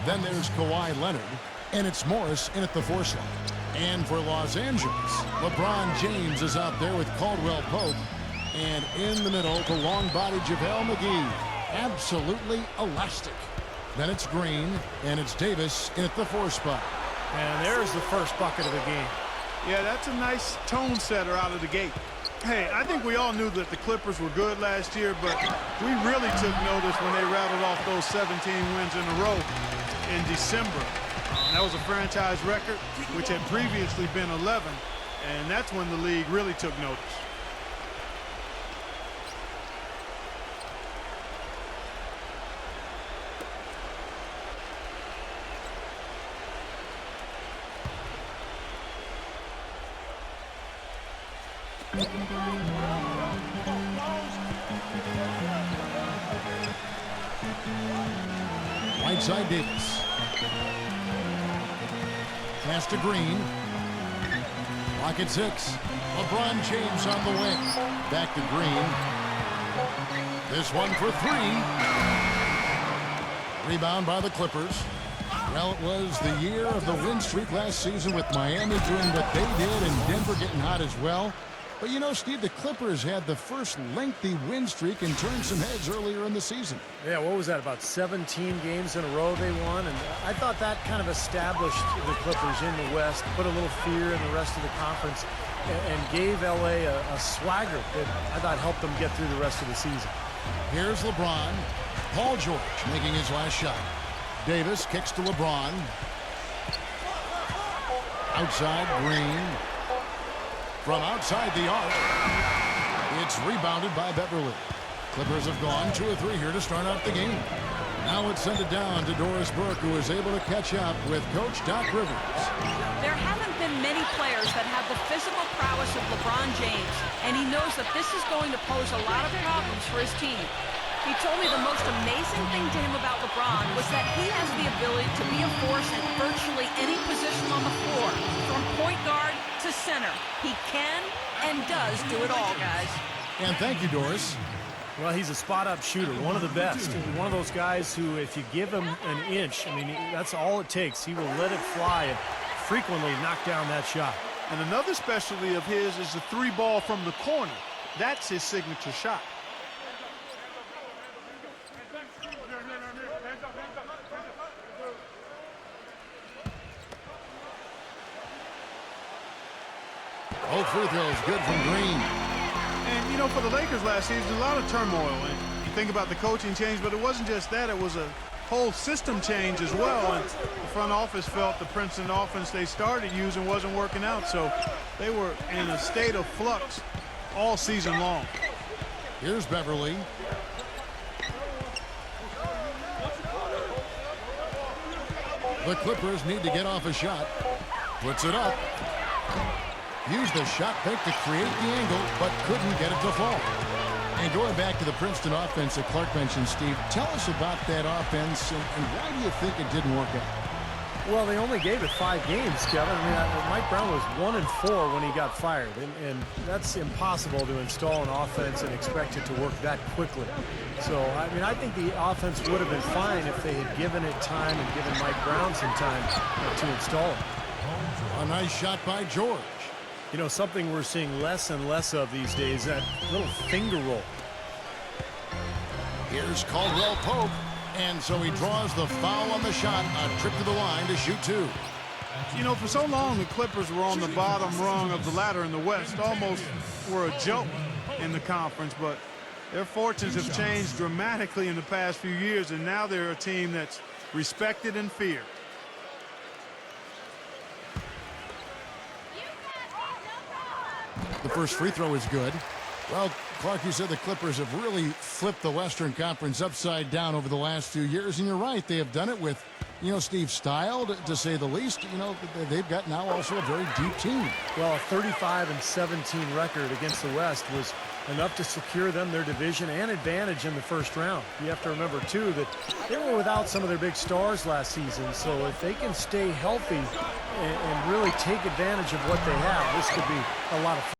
Then there's Kawhi Leonard, and it's Morris in at the 4 slot. And for Los Angeles, LeBron James is out there with Caldwell Pope. And in the middle, the long-bodied JaVale McGee. Absolutely elastic. Then it's Green, and it's Davis in at the 4 spot. And there's the first bucket of the game. Yeah, that's a nice tone setter out of the gate. Hey, I think we all knew that the Clippers were good last year, but we really took notice when they rattled off those 17 wins in a row in December. That was a franchise record, which had previously been 11, and that's when the league really took notice. Right side Davis. Pass to Green. Lock at 6. LeBron James on the wing. Back to Green. This one for 3. Rebound by the Clippers. Well, it was the year of the win streak last season with Miami doing what they did and Denver getting hot as well. But you know, Steve, the Clippers had the first lengthy win streak and turned some heads earlier in the season. Yeah, what was that, about 17 games in a row they won? And I thought that kind of established the Clippers in the West, put a little fear in the rest of the conference, and gave L.A. a swagger that I thought helped them get through the rest of the season. Here's LeBron. Paul George making his last shot. Davis kicks to LeBron. Outside, Green. From outside the arc, it's rebounded by Beverly. Clippers have gone 2 of 3 here to start out the game. Now let's send it down to Doris Burke, who is able to catch up with Coach Doc Rivers. There haven't been many players that have the physical prowess of LeBron James, and he knows that this is going to pose a lot of problems for his team. He told me the most amazing thing to him about LeBron was that he has the ability to be a force at virtually any position on the floor, from point guard to center. He can and does do it all, guys. And thank you, Doris. Well, he's a spot-up shooter, one of the best. One of those guys who, if you give him an inch, I mean, that's all it takes. He will let it fly and frequently knock down that shot. And another specialty of his is the 3 ball from the corner. That's his signature shot. Both free throws good from Green. And, you know, for the Lakers last season, a lot of turmoil. And you think about the coaching change, but it wasn't just that. It was a whole system change as well. And the front office felt the Princeton offense they started using wasn't working out. So they were in a state of flux all season long. Here's Beverly. The Clippers need to get off a shot. Puts it up. Used the shot fake to create the angle, but couldn't get it to fall. And going back to the Princeton offense that Clark mentioned, Steve, tell us about that offense, and why do you think it didn't work out? Well, they only gave it 5 games, Kevin. I mean, Mike Brown was 1-4 when he got fired, and that's impossible to install an offense and expect it to work that quickly. So, I mean, I think the offense would have been fine if they had given it time and given Mike Brown some time to install it. A nice shot by George. You know, something we're seeing less and less of these days, that little finger roll. Here's Caldwell Pope. And so he draws the foul on the shot. A trip to the line to shoot 2. You know, for so long, the Clippers were on the bottom rung of the ladder in the West, almost were a joke in the conference, but their fortunes have changed dramatically in the past few years, and now they're a team that's respected and feared. The first free throw is good. Well, Clark, you said the Clippers have really flipped the Western Conference upside down over the last few years, and you're right. They have done it with, you know, Steve, style, to say the least. You know, they've got now also a very deep team. Well, a 35-17 record against the West was enough to secure them their division and advantage in the first round. You have to remember, too, that they were without some of their big stars last season, so if they can stay healthy and really take advantage of what they have, this could be a lot of fun.